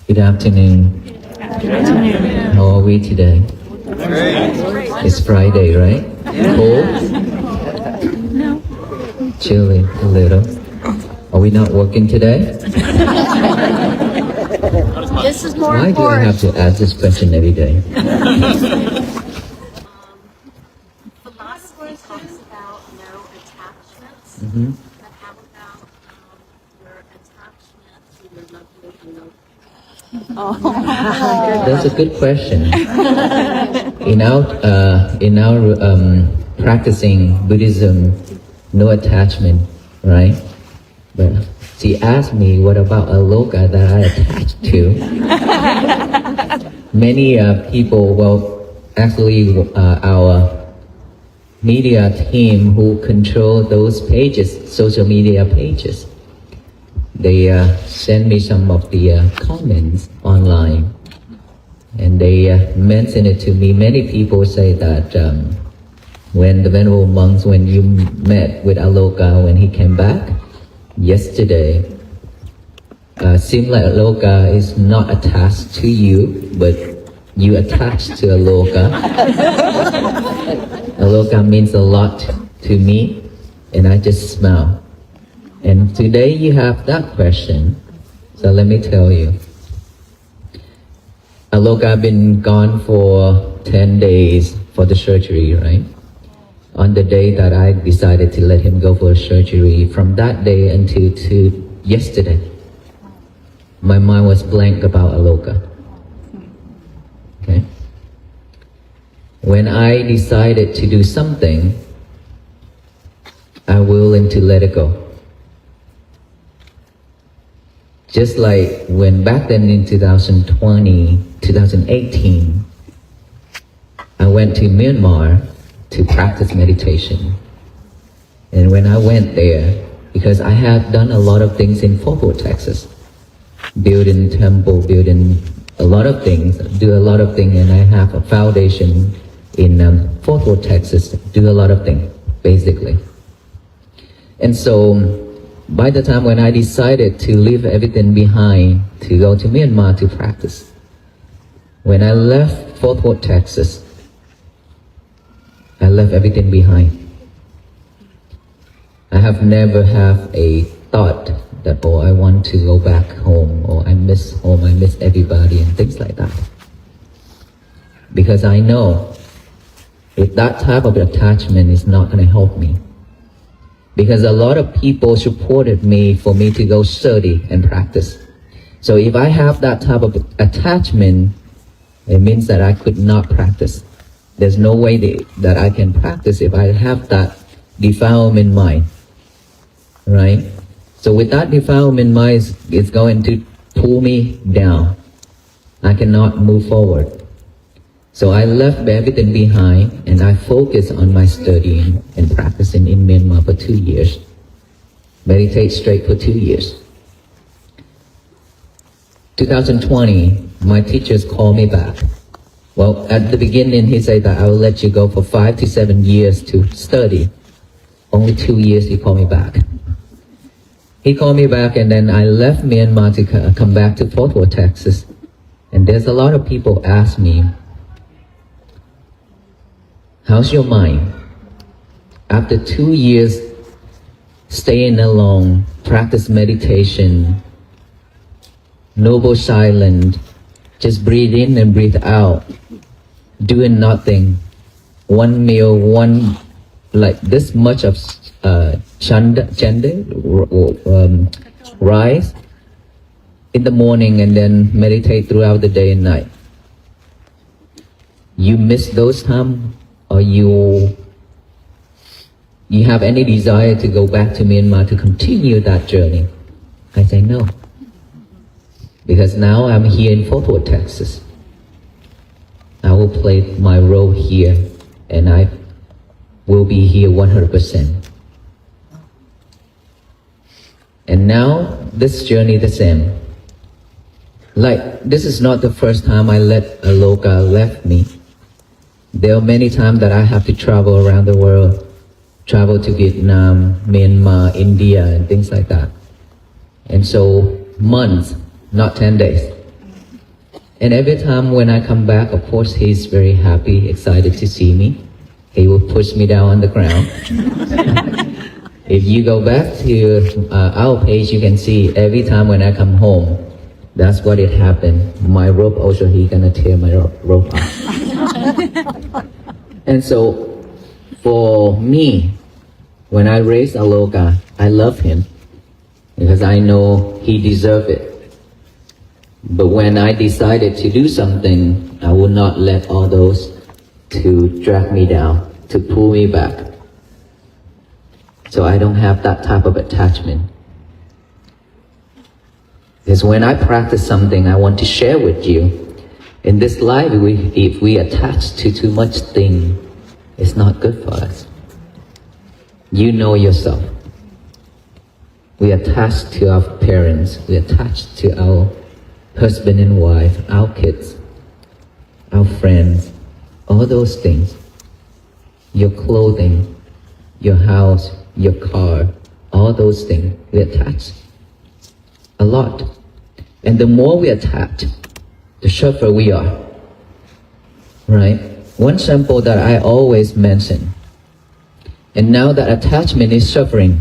Good afternoon. How are we today? It's Friday, right? Cold? Chilly a little. Are we not working today? This is more Why do I have important. to ask this question every day? Philosophy talks about no attachments. Mhm. But how about your attachment to your lovely That's a good question. In our practicing Buddhism, no attachment, right? But she asked me, what about a loka that I attached to? Many people, actually, our media team who control those pages, social media pages, they send me some of the comments online, and they mention it to me. Many people say that when the Venerable monks, when you met with Aloka when he came back yesterday, seems like Aloka is not attached to you, but you attached to Aloka. Aloka means a lot to me, and I just smile. And today you have that question, so let me tell you. Aloka been gone for 10 days for the surgery, right? On the day that I decided to let him go for surgery, from that day until to yesterday, my mind was blank about Aloka. Okay? When I decided to do something, I'm willing to let it go. Just like when back then in 2020, 2018, I went to Myanmar to practice meditation. And when I went there, because I had done a lot of things in Fort Worth, Texas, building temple, building a lot of things, do a lot of things, and I have a foundation in Fort Worth, Texas, do a lot of things, basically. And so, by the time when I decided to leave everything behind to go to Myanmar to practice, when I left Fort Worth, Texas, I left everything behind. I have never had a thought that, oh, I want to go back home, or I miss home, I miss everybody, and things like that. Because I know if that type of attachment is not going to help me. Because a lot of people supported me for me to go study and practice. So if I have that type of attachment, it means that I could not practice. There's no way that I can practice if I have that defilement mind, right? So with that defilement mind, it's going to pull me down. I cannot move forward. So I left everything behind and I focused on my studying and practicing in Myanmar for 2 years. Meditate straight for 2 years. 2020, my teachers called me back. Well, at the beginning he said that I will let you go for 5 to 7 years to study. Only 2 years he called me back. He called me back and then I left Myanmar to come back to Fort Worth, Texas. And there's a lot of people ask me, how's your mind? After 2 years staying alone, practice meditation, noble silence, just breathe in and breathe out, doing nothing, one meal, one like this much of chanda, rice in the morning and then meditate throughout the day and night. You miss those times? Or you have any desire to go back to Myanmar to continue that journey? I say no. Because now I'm here in Fort Worth, Texas. I will play my role here and I will be here 100%. And now this journey the same. Like this is not the first time I let Aloka left me. There are many times that I have to travel around the world, travel to Vietnam, Myanmar, India, and things like that. And so months, not 10 days. And every time when I come back, of course, he's very happy, excited to see me. He will push me down on the ground. If you go back to our page, you can see every time when I come home, that's what it happened. My rope also, he gonna tear my rope off. And so, for me, when I raised Aloka, I love him because I know he deserved it. But when I decided to do something, I will not let all those to drag me down, to pull me back. So I don't have that type of attachment. Because when I practice something, I want to share with you. In this life, if we attach to too much thing, it's not good for us. You know yourself. We attach to our parents. We attach to our husband and wife, our kids, our friends, all those things. Your clothing, your house, your car, all those things. We attach a lot. And the more we attach, the suffer we are. Right? One sample that I always mention. And now that attachment is suffering.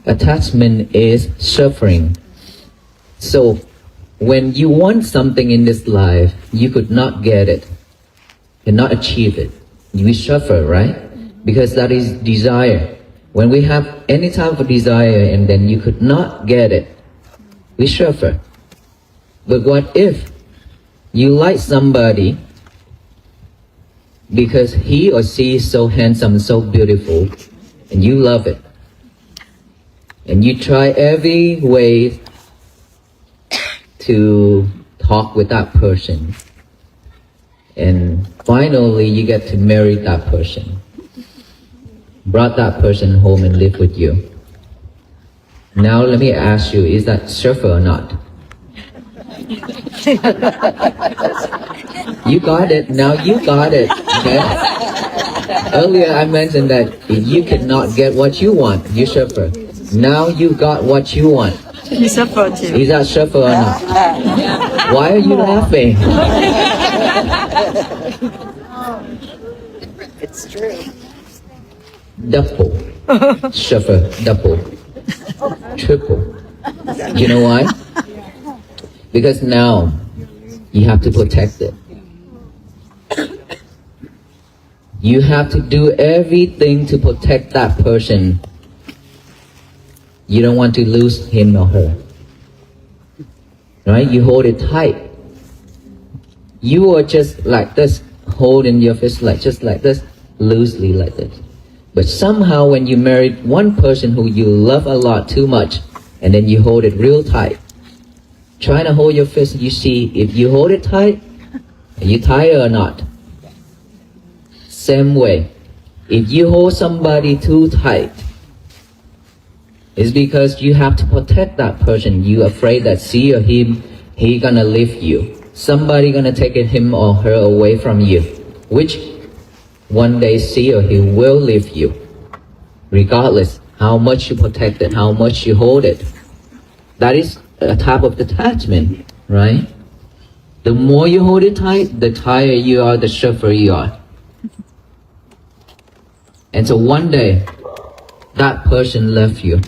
Attachment is suffering. So, when you want something in this life, you could not get it, cannot achieve it. We suffer, right? Because that is desire. When we have any type of desire and then you could not get it, we suffer. But what if you like somebody because he or she is so handsome, so beautiful, and you love it, and you try every way to talk with that person, and finally you get to marry that person, brought that person home and live with you. Now let me ask you, is that suffer or not? You got it. Now you got it. Okay? Earlier I mentioned that if you cannot get what you want, you suffer. Now you got what you want. You suffer too. Is that suffer or not? Why are you laughing? It's true. Double. Suffer. Double. Triple. You know why? Because now you have to protect it. You have to do everything to protect that person. You don't want to lose him or her. Right? You hold it tight. You are just like this, holding your fist like just like this, loosely like this. But somehow when you marry one person who you love a lot too much, and then you hold it real tight, trying to hold your fist, you see if you hold it tight, are you tired or not? Same way, if you hold somebody too tight, it's because you have to protect that person. You're afraid that she or him, he gonna leave you. Somebody gonna take him or her away from you, which one day she or he will leave you, regardless how much you protect it, how much you hold it. That is a type of attachment, right? The more you hold it tight, the tighter you are, the suffer you are. And so one day, that person left you.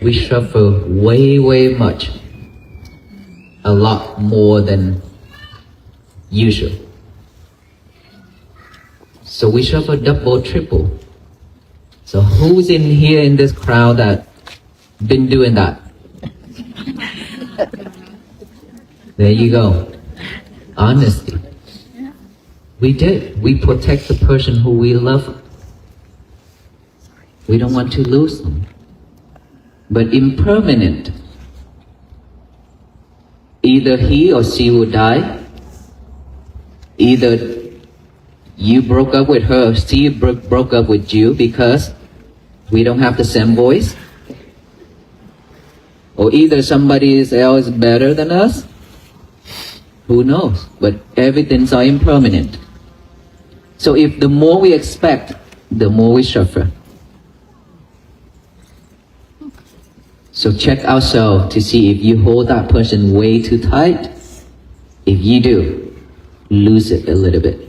We suffer way, way much. A lot more than usual. So we suffer double, triple. So who's in here in this crowd that been doing that? There you go. Honesty. We did. We protect the person who we love. We don't want to lose them. But impermanent. Either he or she will die. Either you broke up with her or she broke up with you because we don't have the same voice. Or either somebody else is better than us. Who knows? But everything's are impermanent. So if the more we expect, the more we suffer. So check ourselves to see if you hold that person way too tight. If you do, lose it a little bit.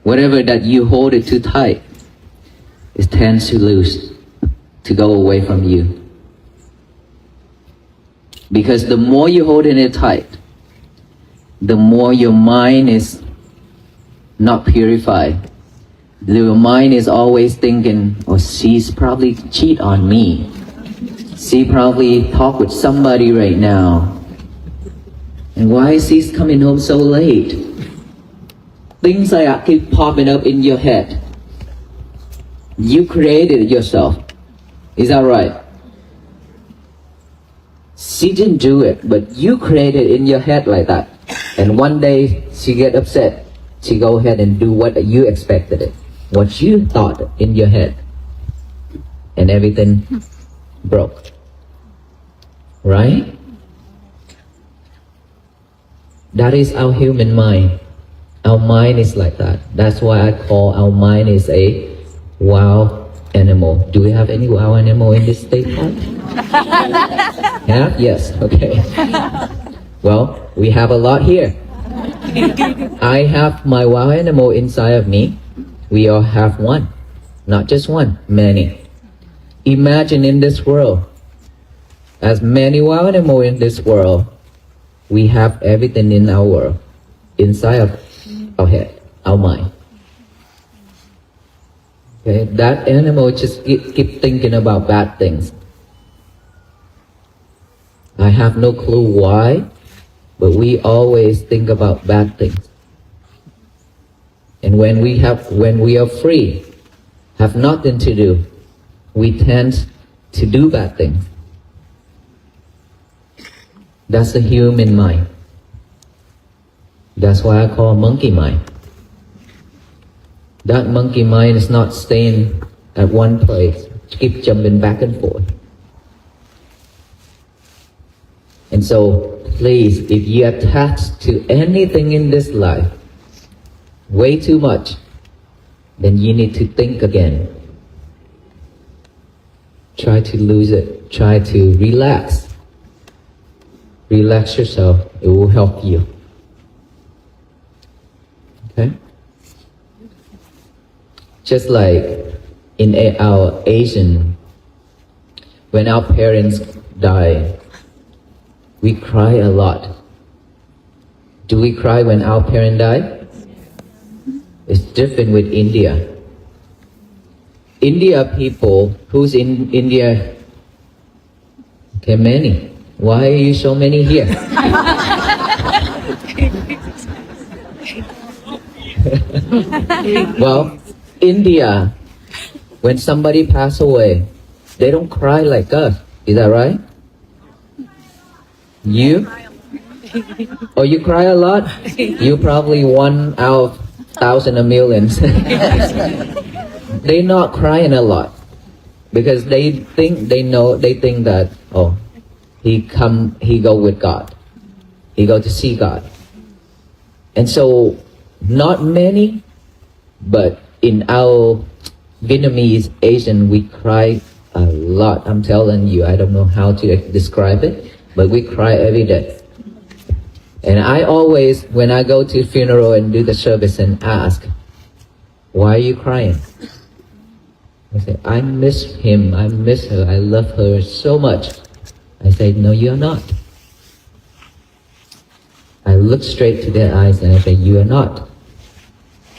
Whatever that you hold it too tight, it tends to lose, to go away from you. Because the more you hold it tight, the more your mind is not purified. Your mind is always thinking, oh, she's probably cheat on me. She probably talk with somebody right now. And why is she coming home so late? Things like that keep popping up in your head. You created it yourself. Is that right? She didn't do it, but you created it in your head like that. And one day she get upset. She go ahead and do what you expected it. What you thought in your head. And everything broke. Right? That is our human mind. Our mind is like that. That's why I call our mind is a wild animal. Do we have any wild animal in this state? Yeah? Yes. Okay. Well, we have a lot here. I have my wild animal inside of me. We all have one. Not just one, many. Imagine in this world, as many wild animals in this world, we have everything in our world, inside of our head, our mind. Okay, that animal just keep thinking about bad things. I have no clue why, but we always think about bad things. And when we are free, have nothing to do, we tend to do bad things. That's the human mind. That's why I call monkey mind. That monkey mind is not staying at one place, keep jumping back and forth. And so, please, if you attach to anything in this life way too much, then you need to think again. Try to lose it. Try to relax. Relax yourself. It will help you. Okay? Just like in our Asian, when our parents die, we cry a lot. Do we cry when our parent die? It's different with India. India people, who's in India? Okay, many. Why are you so many here? Well, India, when somebody pass away, they don't cry like us. Is that right? You? Oh, you cry a lot? You probably 1 out of 1,000 or millions. They're not crying a lot because they think that, oh, he go with God. He go to see God. And so, not many, but in our Vietnamese, Asian, we cry a lot. I'm telling you, I don't know how to describe it, but we cry every day. And I always, when I go to funeral and do the service and ask, why are you crying? I say, I miss him, I miss her, I love her so much. I say, no, you're not. I look straight to their eyes and I say, you are not.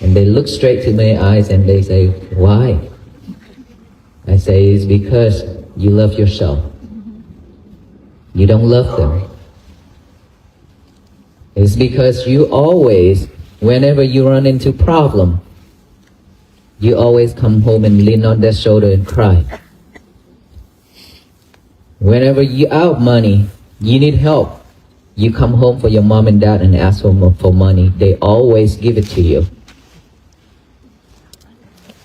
And they look straight to my eyes and they say, why? I say, it's because you love yourself. You don't love them. It's because you always, whenever you run into problem, you always come home and lean on their shoulder and cry. Whenever you out money, you need help, you come home for your mom and dad and ask for money. They always give it to you.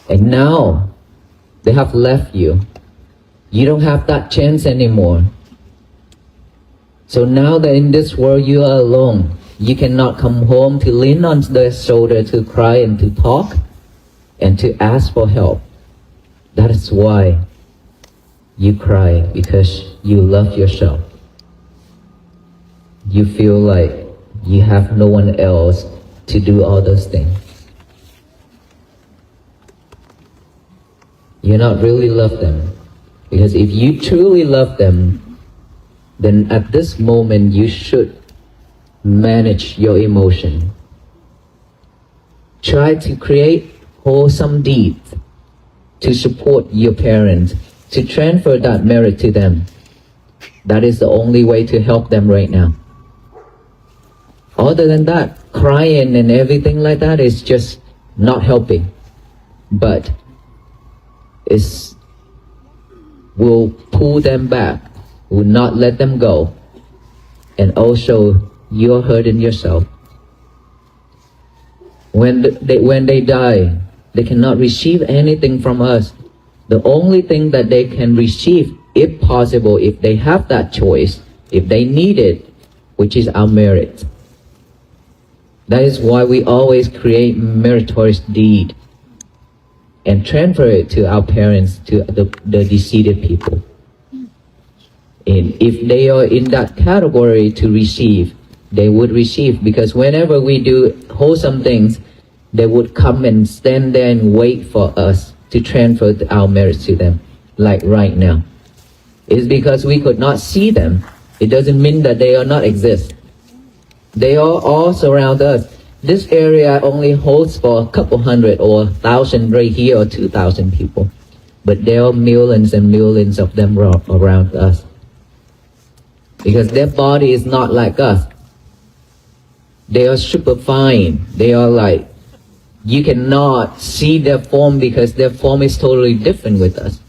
And now, they have left you. You don't have that chance anymore. So now that in this world you are alone, you cannot come home to lean on their shoulder to cry and to talk and to ask for help. That is why you cry, because you love yourself. You feel like you have no one else to do all those things. You not really love them. Because if you truly love them, then at this moment you should manage your emotion. Try to create wholesome deeds to support your parents, to transfer that merit to them. That is the only way to help them right now. Other than that, crying and everything like that is just not helping. But it will pull them back, will not let them go. And also, you're hurting yourself. When they die, they cannot receive anything from us. The only thing that they can receive, if possible, if they have that choice, if they need it, which is our merit. That is why we always create meritorious deed and transfer it to our parents, to the deceased people. And if they are in that category to receive, they would receive, because whenever we do wholesome things, they would come and stand there and wait for us to transfer our merits to them, like right now. It's because we could not see them. It doesn't mean that they are not exist. They are all surround us. This area only holds for a couple hundred or 1,000 right here, or 2,000 people. But there are millions and millions of them around us. Because their body is not like us. They are super fine. They are like, you cannot see their form because their form is totally different with us.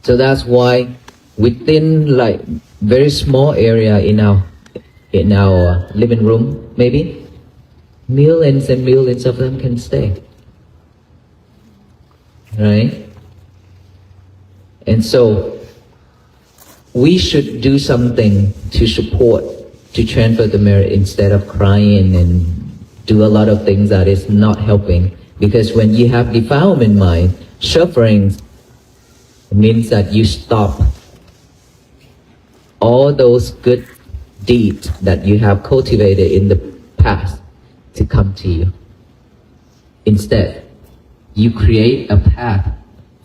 So that's why within like very small area in our living room, maybe, millions and millions of them can stay. Right? And so we should do something to support, to transfer the merit, instead of crying and do a lot of things that is not helping. Because when you have defilement mind, suffering means that you stop all those good deeds that you have cultivated in the past to come to you. Instead, you create a path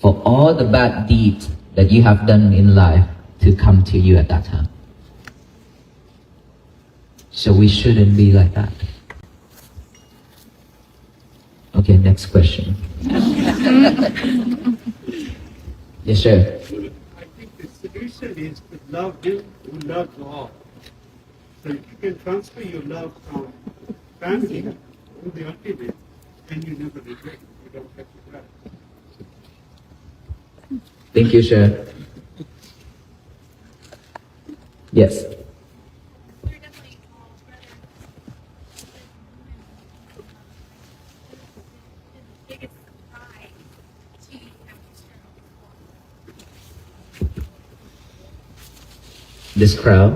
for all the bad deeds that you have done in life to come to you at that time. So we shouldn't be like that. Okay, next question. Yes, sir. I think the solution is to love Him who loves all. So if you can transfer your love from family to the ultimate, then you never regret it. You don't have to cry. Thank you, sir. Yes. We're definitely all brothers. The biggest surprise to have This crowd.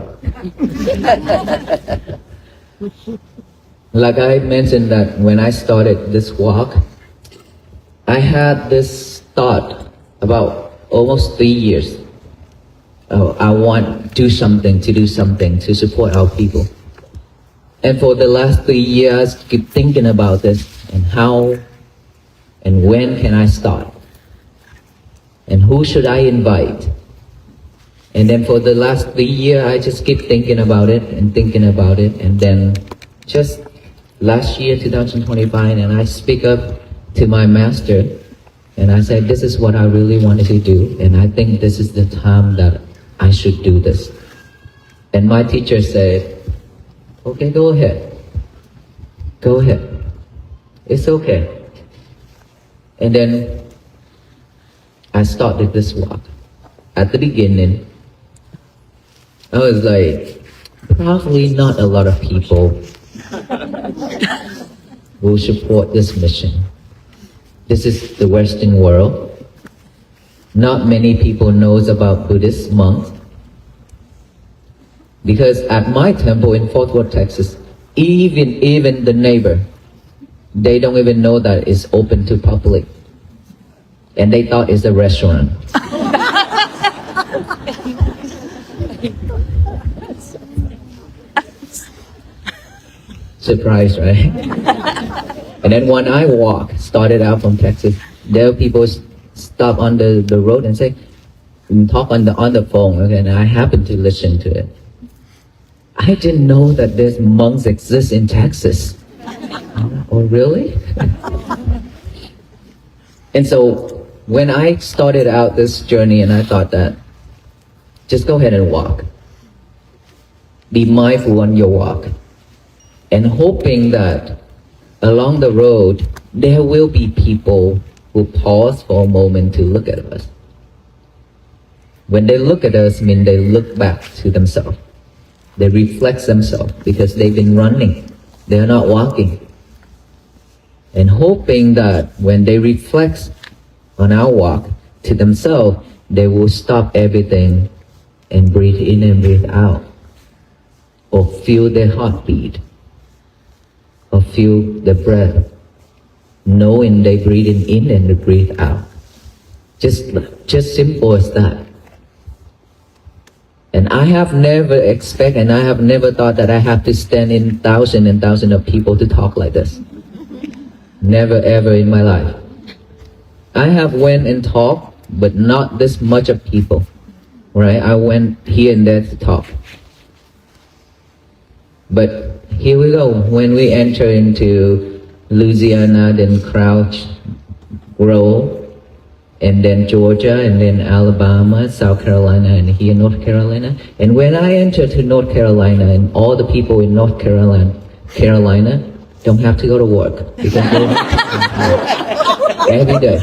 Like I mentioned that when I started this walk, I had this thought about almost 3 years. Oh, I want to do something to support our people. And for the last 3 years, I keep thinking about this and how and when can I start? And who should I invite? And then for the last 3 years, I just keep thinking about it. And then just last year, 2025, and I speak up to my master and I said, this is what I really wanted to do. And I think this is the time that I should do this. And my teacher said, okay, go ahead. Go ahead. It's okay. And then I started this walk. At the beginning, I was like, probably not a lot of people will support this mission. This is the Western world. Not many people knows about Buddhist monks. Because at my temple in Fort Worth, Texas, even the neighbor, they don't even know that it's open to public. and they thought it's a restaurant. Surprise, right? And then when I started out from Texas, there were people stop on the road and say, talk on the phone, okay, and I happened to listen to it. I didn't know that there's monks exist in Texas. Oh, really? And so when I started out this journey, and I thought that, just go ahead and walk. Be mindful on your walk. And hoping that along the road, there will be people who pause for a moment to look at us. When they look at us, they look back to themselves. They reflect themselves because they've been running. They're not walking. And hoping that when they reflect on our walk to themselves, they will stop everything and breathe in and breathe out. Or feel their heartbeat. Or feel the breath. Knowing they breathing in and they breathe out. Just simple as that. And I have never and I have never thought that I have to stand in thousands and thousands of people to talk like this. Never ever in my life. I have went and talked, but not this much of people, right? I went here and there to talk. But here we go. When we enter into Louisiana, then Crouch Grove, and then Georgia, and then Alabama, South Carolina, and here North Carolina. And when I enter to North Carolina, and all the people in North Carolina don't have to go to work. They can go every day.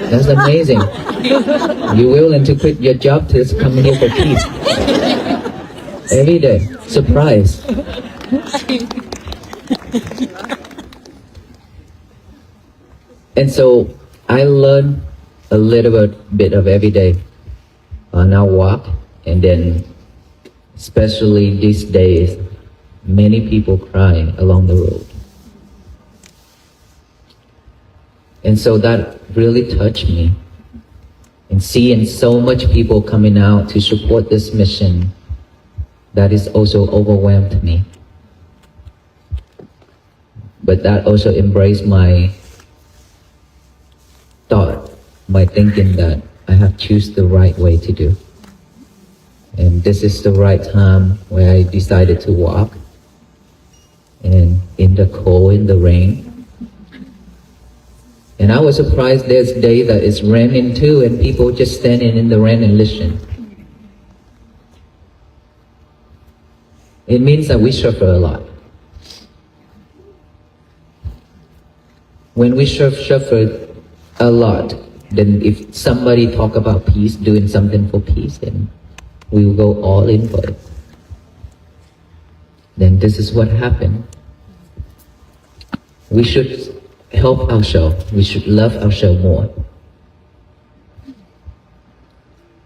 That's amazing. You're willing to quit your job to come here for peace. Every day. Surprise. And so I learned a little bit of every day on our walk, and then especially these days, many people crying along the road. And so that really touched me. And seeing so much people coming out to support this mission, that is also overwhelmed me. But that also embraced my thought, my thinking that I have choose the right way to do. And this is the right time where I decided to walk. And in the cold, in the rain. And I was surprised there's day that it's raining too, and people just standing in the rain and listen. It means that we suffer a lot. When we suffer a lot, then if somebody talk about peace, doing something for peace, then we will go all in for it. Then this is what happened. We should help ourselves. We should love ourselves more.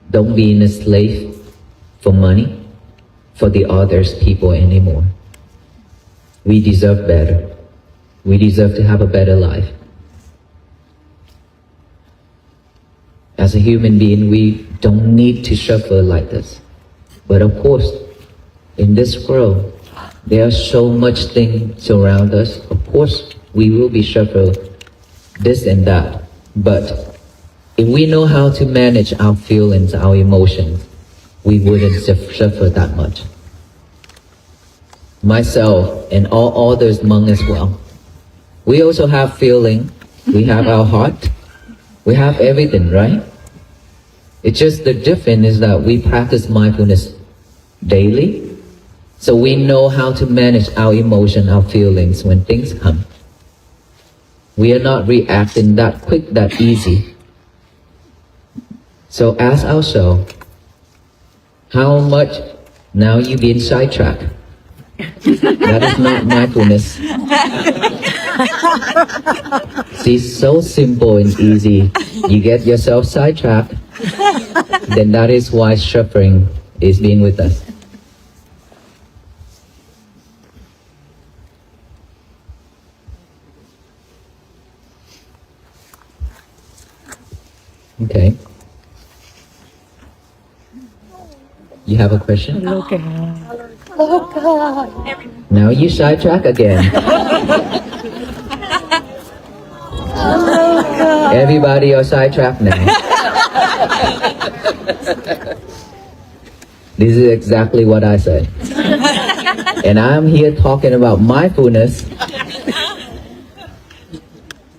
Don't be a slave for money, for the others people anymore. We deserve better. We deserve to have a better life. As a human being, we don't need to suffer like this. But of course, in this world, there are so much things around us. Of course, we will be suffer this and that. But if we know how to manage our feelings, our emotions, we wouldn't suffer that much. Myself and all others monks as well. We also have feeling. We have our heart. We have everything, right? It's just the difference is that we practice mindfulness daily. So we know how to manage our emotion, our feelings when things come. We are not reacting that quick, that easy. So ask ourselves, how much now you've been sidetracked? That is not mindfulness. See, so simple and easy. You get yourself sidetracked, then that is why suffering is being with us. Okay. You have a question? Look at Now you sidetrack again. Everybody are sidetracked now. This is exactly what I said. And I'm here talking about mindfulness.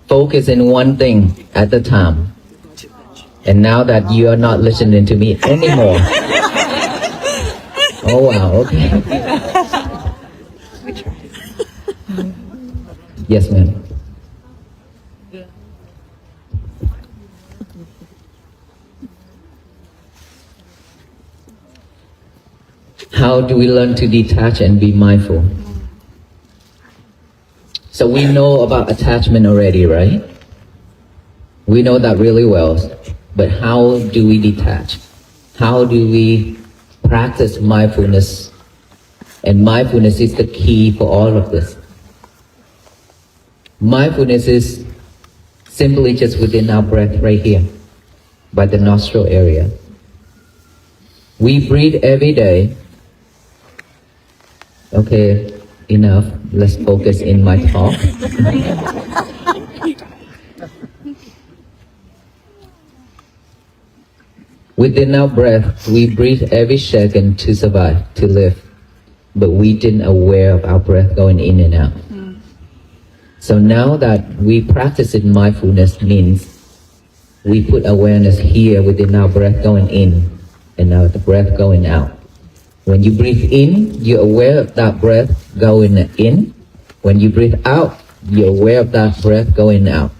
Focus in one thing at a time. And now that you are not listening to me anymore. Oh wow, okay. Yes, ma'am. How do we learn to detach and be mindful? So we know about attachment already, right? We know that really well. But how do we detach? How do we practice mindfulness? And mindfulness is the key for all of this. Mindfulness is simply just within our breath right here, by the nostril area. We breathe every day. Okay, enough. Let's focus in my talk. Within our breath, we breathe every second to survive, to live. But we didn't aware of our breath going in and out. So now that we practice in mindfulness means we put awareness here within our breath going in and now the breath going out. When you breathe in, you're aware of that breath going in. When you breathe out, you're aware of that breath going out.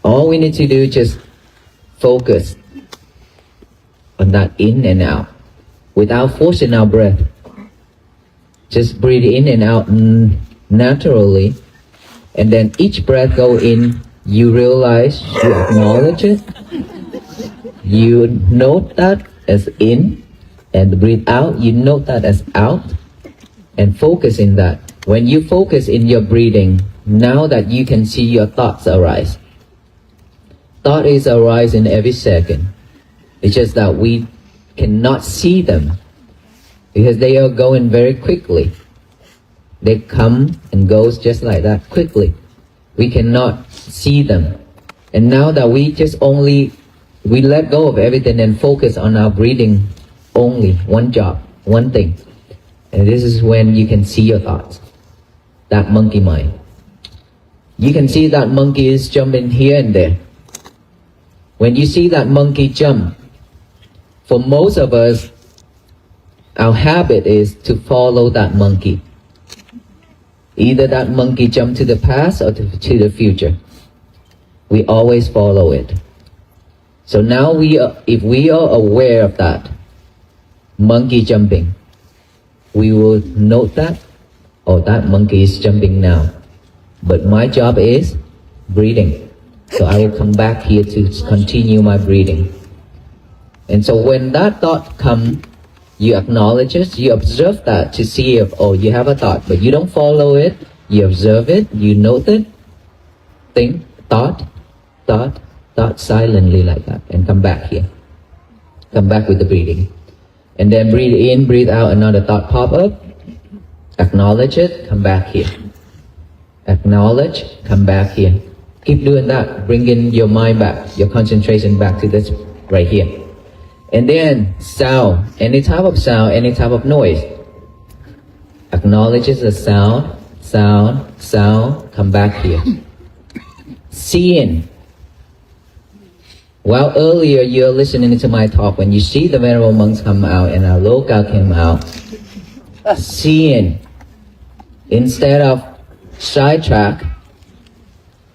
All we need to do is just focus on that in and out without forcing our breath. Just breathe in and out naturally. And then each breath go in, you realize, you acknowledge it. You note that as in. And breathe out, you note that as out. And focus in that. When you focus in your breathing, now that you can see your thoughts arise. Thought is arising every second. It's just that we cannot see them because they are going very quickly. They come and goes just like that, quickly. We cannot see them. And now that we let go of everything and focus on our breathing only, one job, one thing. And this is when you can see your thoughts, that monkey mind. You can see that monkey is jumping here and there. When you see that monkey jump, for most of us, our habit is to follow that monkey. Either that monkey jump to the past or to the future. We always follow it. So now if we are aware of that monkey jumping, we will note that, oh, that monkey is jumping now. But my job is breathing. So I will come back here to continue my breathing. And so when that thought comes, you acknowledge it, you observe that to see if, oh, you have a thought, but you don't follow it, you observe it, you note it, think, thought silently like that, and come back here. Come back with the breathing. And then breathe in, breathe out, another thought pop up, acknowledge it, come back here. Acknowledge, come back here. Keep doing that, bringing your mind back, your concentration back to this right here. And then sound, any type of sound, any type of noise. Acknowledges the sound, come back here. Seeing. While earlier you're listening to my talk, when you see the Venerable Monks come out and our Loka came out, seeing, instead of sidetrack,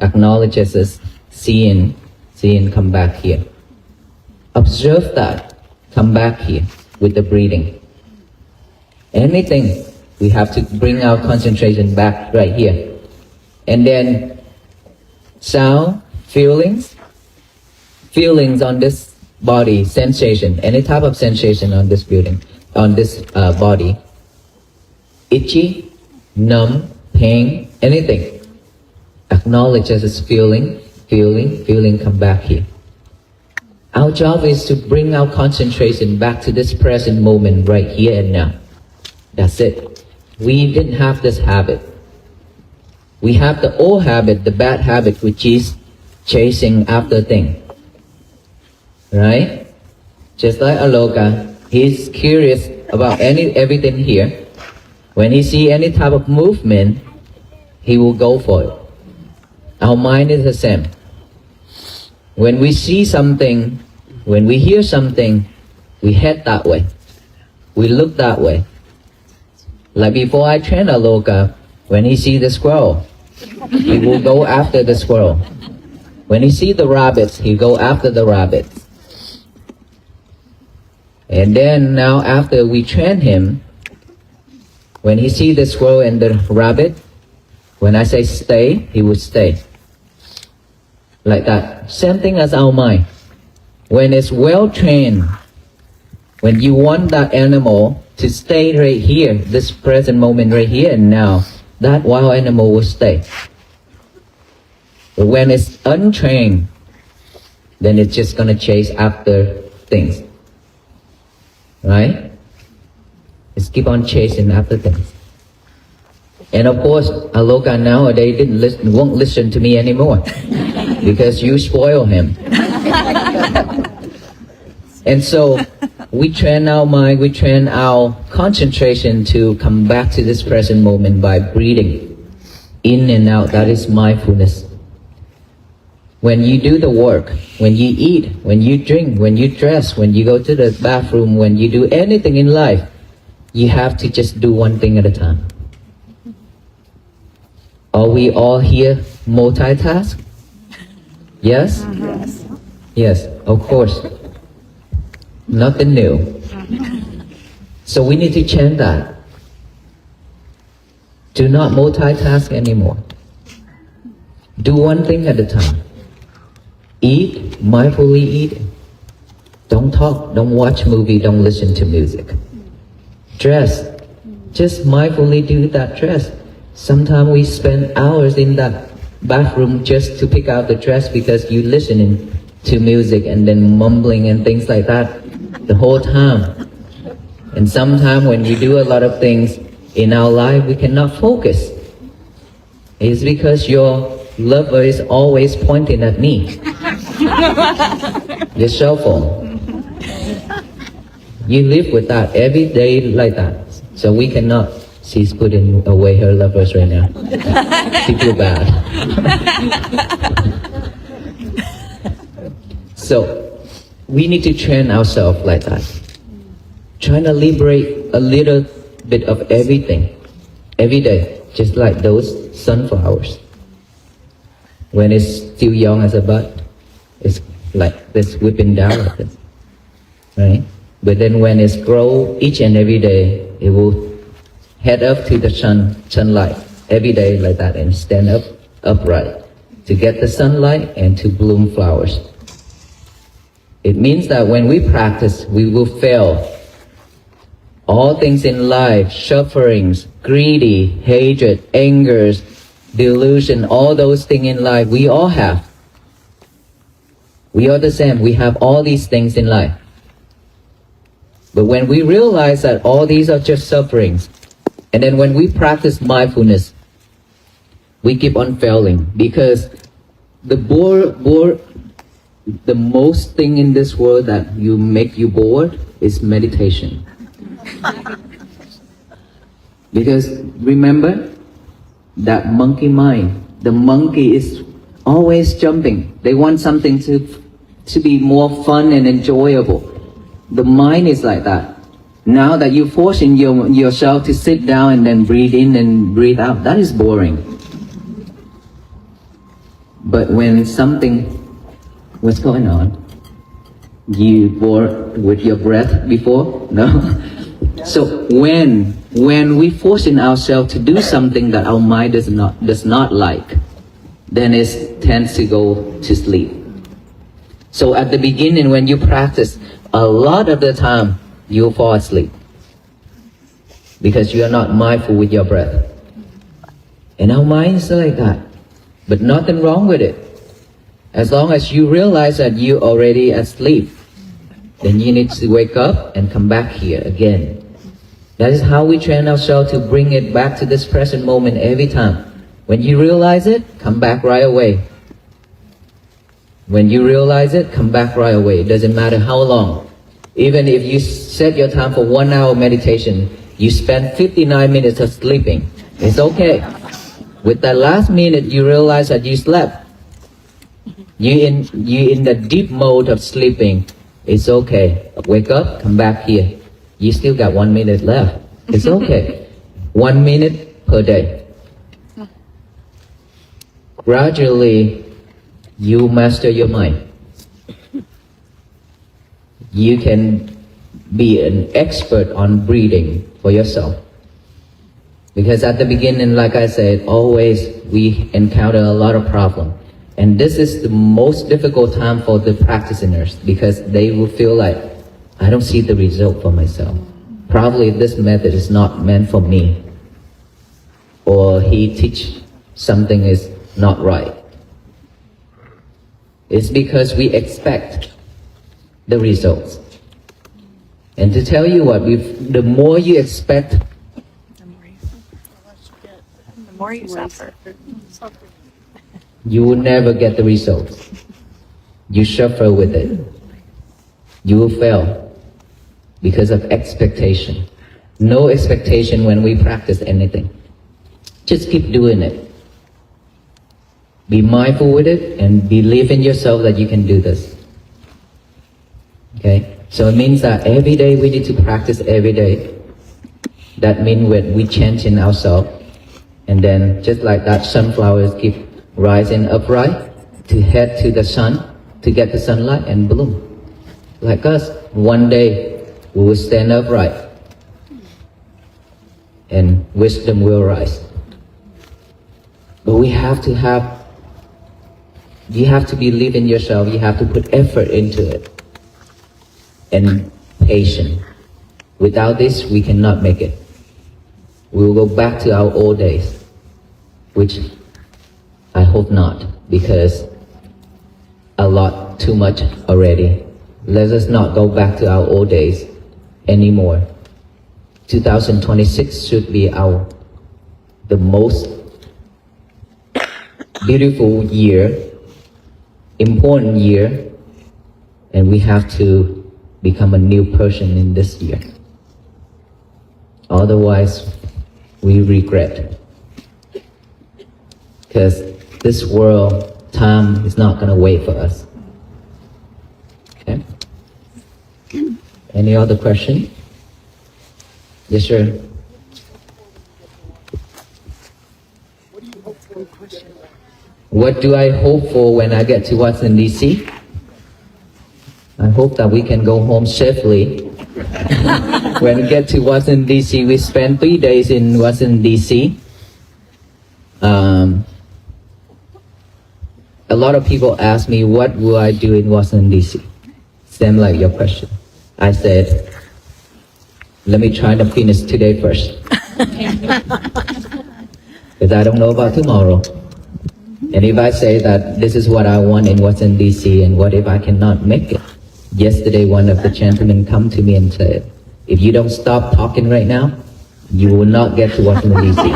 acknowledges this, seeing, come back here. Observe that, come back here with the breathing. Anything, we have to bring our concentration back right here. And then sound, feelings on this body, sensation, any type of sensation on this body. Itchy, numb, pain, anything. Acknowledge as it's feeling, come back here. Our job is to bring our concentration back to this present moment right here and now. That's it. We didn't have this habit. We have the old habit, the bad habit, which is chasing after things. Right? Just like Aloka, he's curious about everything here. When he see any type of movement, he will go for it. Our mind is the same. When we see something, when we hear something, we head that way. We look that way. Like before I train Aloka, when he see the squirrel, he will go after the squirrel. When he see the rabbits, he go after the rabbits. And then now after we train him, when he see the squirrel and the rabbit, when I say stay, he will stay. Like that. Same thing as our mind. When it's well trained, when you want that animal to stay right here, this present moment right here and now, that wild animal will stay. But when it's untrained, then it's just gonna chase after things. Right? It's keep on chasing after things. And of course, Aloka nowadays won't listen to me anymore because you spoil him. And so we train our mind, we train our concentration to come back to this present moment by breathing in and out. That is mindfulness. When you do the work, when you eat, when you drink, when you dress, when you go to the bathroom, when you do anything in life, you have to just do one thing at a time. Are we all here multitask? Yes? Yes, of course. Nothing new. So we need to change that. Do not multitask anymore. Do one thing at a time. Eat, mindfully eat. Don't talk, don't watch movie, don't listen to music. Dress, just mindfully do that dress. Sometimes we spend hours in that bathroom just to pick out the dress because you listening to music and then mumbling and things like that the whole time. And sometimes when we do a lot of things in our life, we cannot focus. It's because your lover is always pointing at me. Your cell phone. You live with that every day like that. So we cannot. She's putting away her lovers right now. She feel bad. So we need to train ourselves like that. Trying to liberate a little bit of everything every day, just like those sunflowers. When it's still young as a bud, it's like this whipping down like this, right? But then when it's grow each and every day, it will head up to the sunlight every day like that and stand up upright to get the sunlight and to bloom flowers. It means that when we practice, we will fail. All things in life, sufferings, greedy, hatred, angers, delusion, all those things in life, we all have. We are the same. We have all these things in life. But when we realize that all these are just sufferings, and then when we practice mindfulness, we keep on failing because the most thing in this world that you make you bored is meditation. Because remember that monkey mind, the monkey is always jumping. They want something to be more fun and enjoyable. The mind is like that. Now that you're forcing yourself to sit down and then breathe in and breathe out, that is boring. But when something, what's going on? You bored with your breath before? No? So when we forcing ourselves to do something that our mind does not like, then it tends to go to sleep. So at the beginning when you practice, a lot of the time you'll fall asleep because you are not mindful with your breath. And our mind is like that, but nothing wrong with it. As long as you realize that you already asleep, then you need to wake up and come back here again. That is how we train ourselves to bring it back to this present moment every time. When you realize it, come back right away. When you realize it, come back right away. It doesn't matter how long. Even if you set your time for 1 hour meditation, you spend 59 minutes of sleeping. It's okay. With that last minute, you realize that you slept. You in the deep mode of sleeping. It's okay. Wake up, come back here. You still got 1 minute left. It's okay. 1 minute per day. Gradually, you master your mind. You can be an expert on breathing for yourself. Because at the beginning, like I said, always we encounter a lot of problems. And this is the most difficult time for the practitioners because they will feel like, I don't see the result for myself. Probably this method is not meant for me. Or he teach something is not right. It's because we expect the results. And to tell you what, the more you expect, The more you suffer. you will never get the results. You suffer with it. You will fail because of expectation. No expectation when we practice anything. Just keep doing it. Be mindful with it and believe in yourself that you can do this. Okay? So it means that every day we need to practice every day. That means when we change in ourselves, and then just like that sunflowers keep rising upright to head to the sun, to get the sunlight and bloom. Like us, one day we will stand upright and wisdom will rise. But you have to believe in yourself, you have to put effort into it. And patience. Without this, we cannot make it. We will go back to our old days, which I hope not, because a lot too much already. Let us not go back to our old days anymore. 2026 should be the most beautiful year, important year, and we have to become a new person in this year. Otherwise, we regret. Because this world, time is not going to wait for us. Okay? Any other question? Yes, sir. What do I hope for when I get to Washington, D.C.? I hope that we can go home safely. When we get to Washington, D.C., we spend 3 days in Washington, D.C. A lot of people ask me, what will I do in Washington, D.C.? Same like your question. I said, let me try to finish today first. Because I don't know about tomorrow. And if I say that this is what I want in Washington, D.C., and what if I cannot make it? Yesterday, one of the gentlemen come to me and said, if you don't stop talking right now, you will not get to Washington, D.C.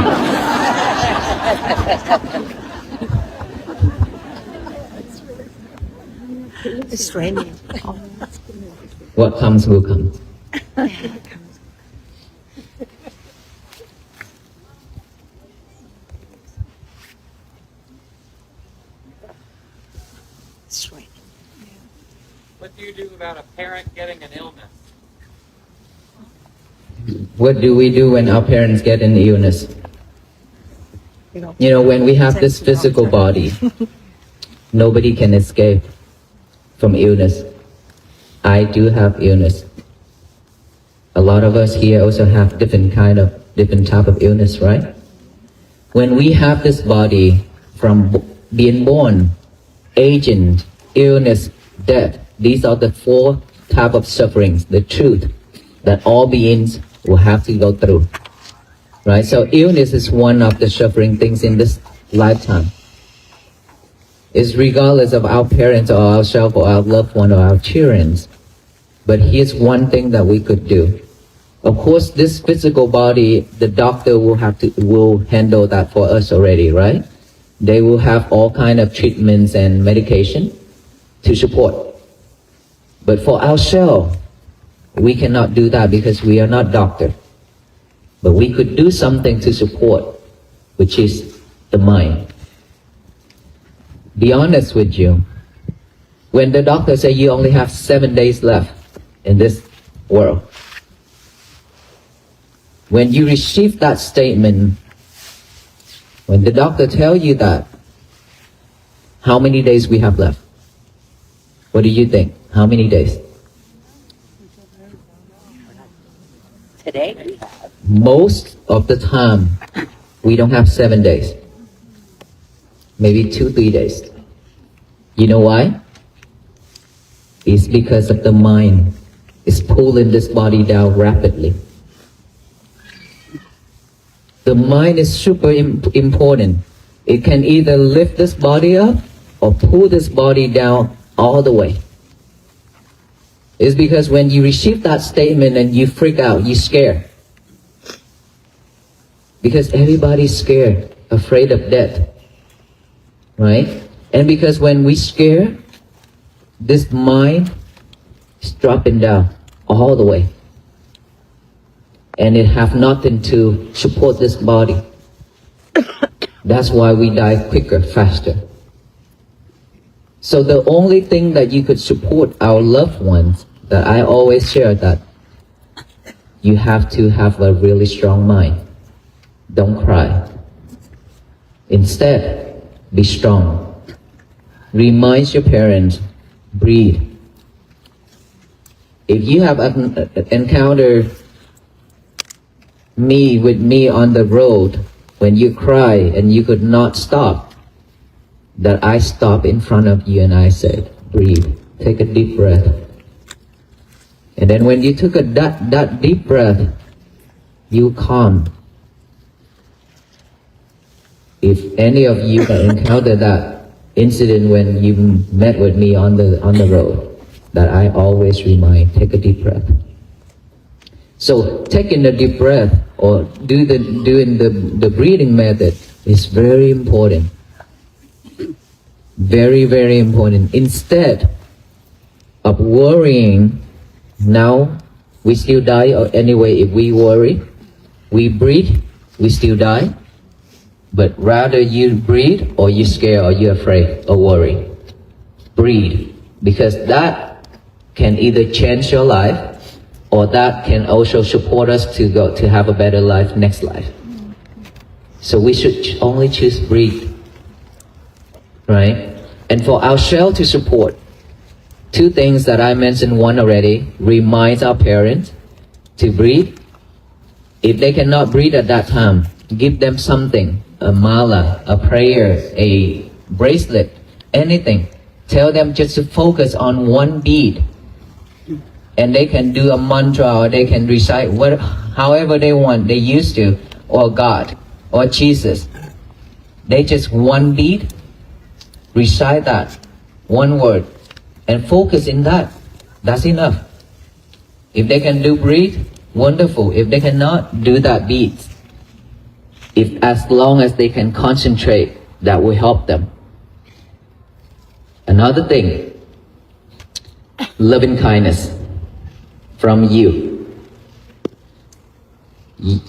It's raining. What comes will come. It's raining. What do you do about a parent getting an illness? What do we do when our parents get an illness? You know, when we have this physical body, nobody can escape from illness. I do have illness. A lot of us here also have different type of illness, right? When we have this body from being born, aging, illness, death, these are the 4 type of sufferings, the truth that all beings will have to go through. Right? So illness is one of the suffering things in this lifetime. is regardless of our parents or ourselves or our loved one or our children. But here's one thing that we could do. Of course, this physical body, the doctor will handle that for us already, right? They will have all kind of treatments and medication to support. But for ourselves, we cannot do that because we are not doctor. But we could do something to support, which is the mind. Be honest with you. When the doctor says you only have 7 days left in this world, when you receive that statement, when the doctor tells you that, how many days we have left? What do you think? How many days? Today we have. Most of the time, we don't have 7 days. Maybe 2-3 days. You know why? It's because of the mind. It's pulling this body down rapidly. The mind is super important. It can either lift this body up or pull this body down all the way. It's because when you receive that statement and you freak out, you scare. Because everybody's scared, afraid of death. Right? And because when we scare, this mind is dropping down all the way. And it have nothing to support this body. That's why we die quicker, faster. So the only thing that you could support our loved ones, that I always share, that you have to have a really strong mind. Don't cry. Instead, be strong. Remind your parents, breathe. If you have encountered with me on the road, when you cry and you could not stop, that I stop in front of you and I said, breathe, take a deep breath. And then when you took that deep breath, you calm. If any of you have encountered that incident when you met with me on the road, that I always remind, take a deep breath. So taking the deep breath or doing the breathing method is very important. Very, very important. Instead of worrying, now we still die, or anyway, if we worry, we breathe, we still die. But rather you breathe or you scare or you're afraid or worry. Breathe, because that can either change your life or that can also support us to have a better life next life. So we should only choose breathe, right? And for ourselves to support, two things that I mentioned, one already, remind our parents to breathe. If they cannot breathe at that time, give them something, a mala, a prayer, a bracelet, anything. Tell them just to focus on one beat. And they can do a mantra or they can recite however they want, they used to, or God, or Jesus. They just one beat, recite that, one word, and focus in that. That's enough. If they can do breathe, wonderful. If they cannot, do that beat. As long as they can concentrate, that will help them. Another thing, loving kindness from you.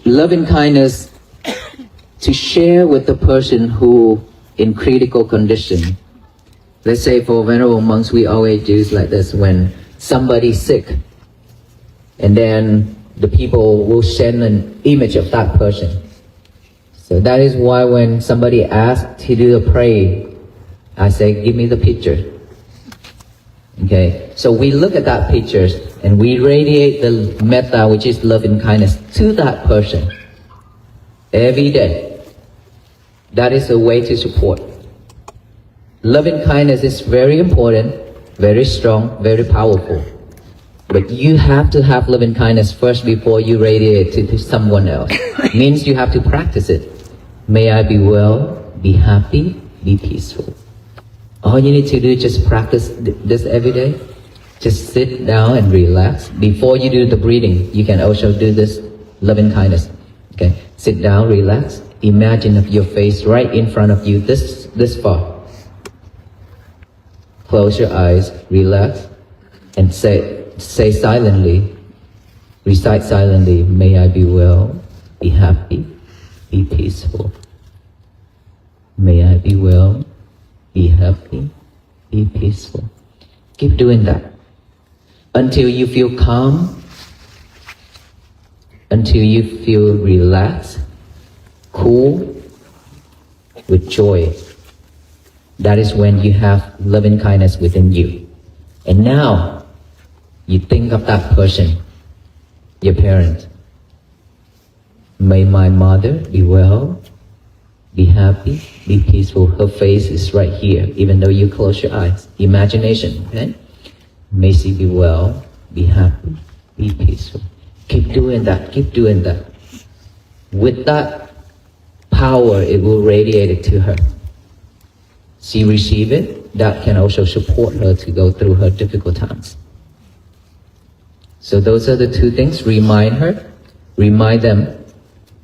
Loving kindness to share with the person who in critical condition. Let's say for Venerable monks, we always do like this when somebody's sick, and then the people will send an image of that person. So that is why when somebody asks to do the prayer, I say, give me the picture. Okay, so we look at that picture and we radiate the metta, which is love and kindness, to that person every day. That is a way to support. Love and kindness is very important, very strong, very powerful. But you have to have love and kindness first before you radiate it to someone else. Means you have to practice it. May I be well, be happy, be peaceful. All you need to do is just practice this every day. Just sit down and relax. Before you do the breathing, you can also do this loving kindness. Okay, sit down, relax. Imagine of your face right in front of you, this far. Close your eyes, relax, and say silently, recite silently, may I be well, be happy, be peaceful. May I be well, be happy, be peaceful. Keep doing that until you feel calm, until you feel relaxed, cool, with joy. That is when you have loving kindness within you. And now, you think of that person, your parent. May my mother be well, be happy, be peaceful. Her face is right here, even though you close your eyes. Imagination, okay? May she be well, be happy, be peaceful. Keep doing that, keep doing that. With that power, it will radiate it to her. She receive it, that can also support her to go through her difficult times. So those are the two things. Remind her, remind them,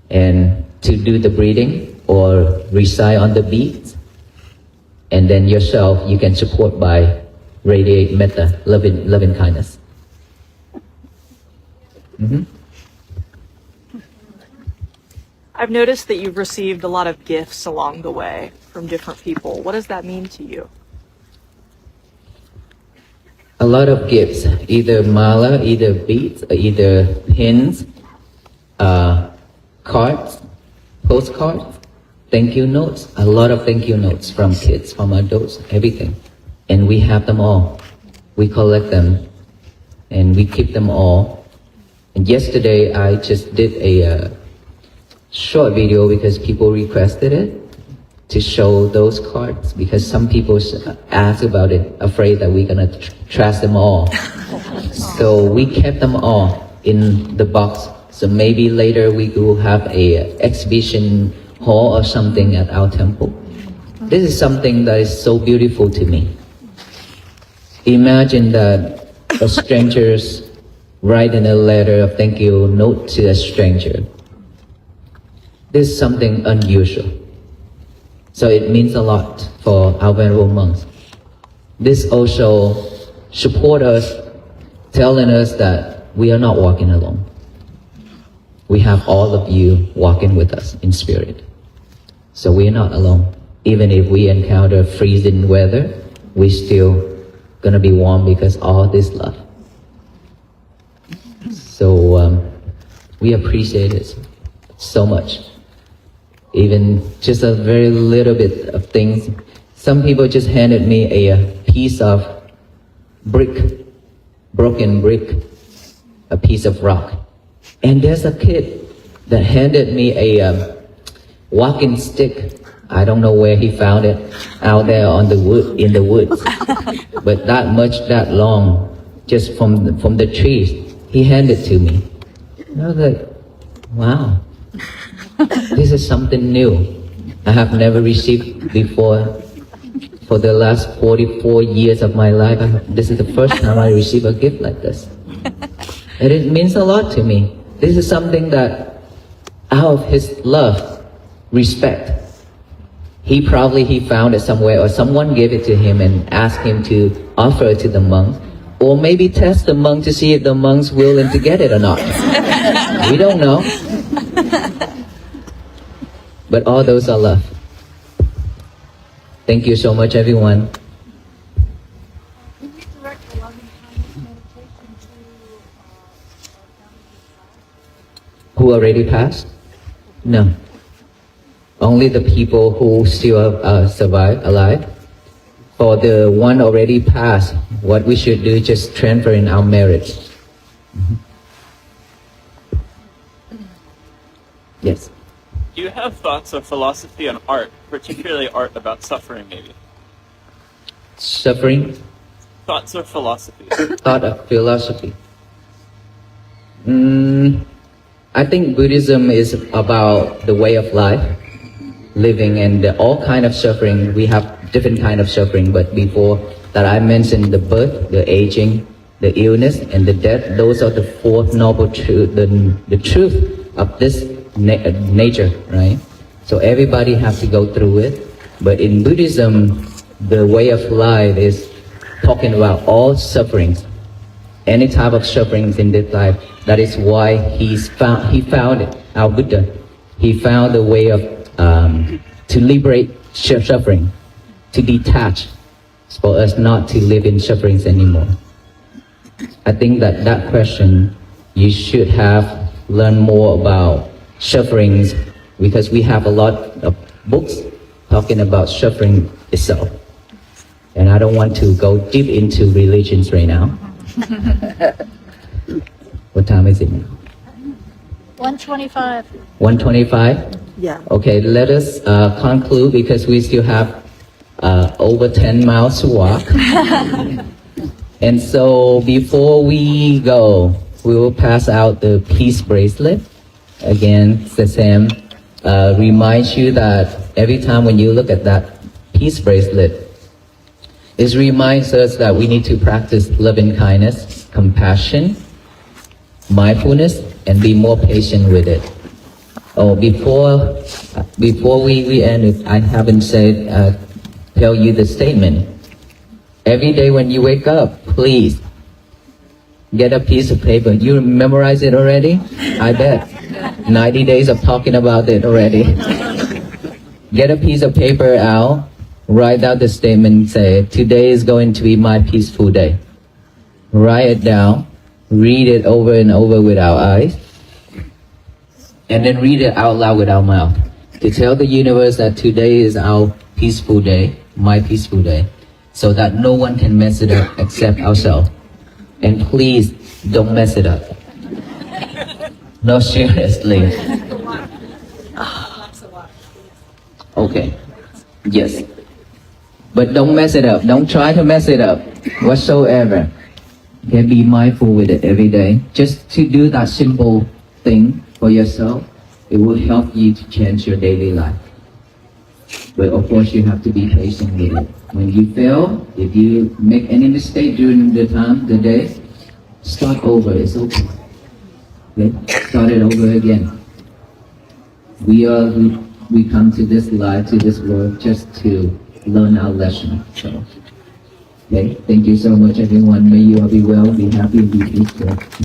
and to do the breathing or recite on the beat. And then yourself, you can support by radiate metta, loving kindness. I've noticed that you've received a lot of gifts along the way from different people. What does that mean to you? A lot of gifts, either mala, either beads, either pins, cards, postcards, thank you notes, a lot of thank you notes from kids, from adults, everything. And we have them all. We collect them and we keep them all. And yesterday I just did a short video because people requested it to show those cards, because some people ask about it, afraid that we're gonna trash them all. So we kept them all in the box. So maybe later we will have a exhibition hall or something at our temple. This is something that is so beautiful to me. Imagine that a stranger's writing a letter of thank you note to a stranger. This is something unusual. So it means a lot for our venerable monks. This also support us, telling us that we are not walking alone. We have all of you walking with us in spirit. So we are not alone. Even if we encounter freezing weather, we still gonna be warm because all this love. So we appreciate it so much. Even just a very little bit of things. Some people just handed me a piece of brick, broken brick, a piece of rock. And there's a kid that handed me a walking stick. I don't know where he found it, out there on the wood, in the woods. But that much, that long, just from the trees, he handed to me. And I was like, wow. This is something new. I have never received before. For the last 44 years of my life, this is the first time I receive a gift like this. And it means a lot to me. This is something that, out of his love, respect, he found it somewhere, or someone gave it to him and asked him to offer it to the monks, or maybe test the monk to see if the monk's willing to get it or not. We don't know. But all those are love. Thank you so much, everyone. Can you direct a loving kindness meditation to Who already passed? No. Only the people who still survive, alive. For the one already passed, what we should do is just transfer in our merits. Yes. Do you have thoughts or philosophy on art, particularly art about suffering, maybe? Suffering, Thoughts or philosophy? thought of philosophy. I think Buddhism is about the way of life, living, and all kind of suffering. We have different kind of suffering, but before that I mentioned the birth, the aging, the illness, and the death. Those are the four noble truth, the truth of this nature, right? So everybody have to go through it. But in Buddhism, the way of life is talking about all sufferings, any type of sufferings in this life. That is why he found it, our Buddha. He found a way of to liberate suffering, to detach, for us not to live in sufferings anymore. I think that question, you should have learned more about sufferings, because we have a lot of books talking about suffering itself. And I don't want to go deep into religions right now. What time is it now? 125. 1:25? Yeah. Okay, let us conclude, because we still have over 10 miles to walk. And so before we go, we will pass out the peace bracelet. Again, Sesam reminds you that every time when you look at that peace bracelet, it reminds us that we need to practice loving kindness, compassion, mindfulness, and be more patient with it. Oh, before we end it, I haven't said, tell you the statement. Every day when you wake up, please get a piece of paper. You memorize it already? I bet. 90 days of talking about it already. Get a piece of paper out, write down the statement, say, today is going to be my peaceful day. Write it down, read it over and over with our eyes, and then read it out loud with our mouth. To tell the universe that today is our peaceful day, my peaceful day, so that no one can mess it up except ourselves. And please don't mess it up. No, seriously. Okay. Yes. But don't mess it up. Don't try to mess it up whatsoever. Okay, be mindful with it every day. Just to do that simple thing for yourself, it will help you to change your daily life. But of course, you have to be patient with it. When you fail, if you make any mistake during the day, start over. It's okay. Okay? Start it over again. We come to this life, to this world, just to learn our lesson. So, okay, thank you so much, everyone. May you all be well, be happy, and be peaceful.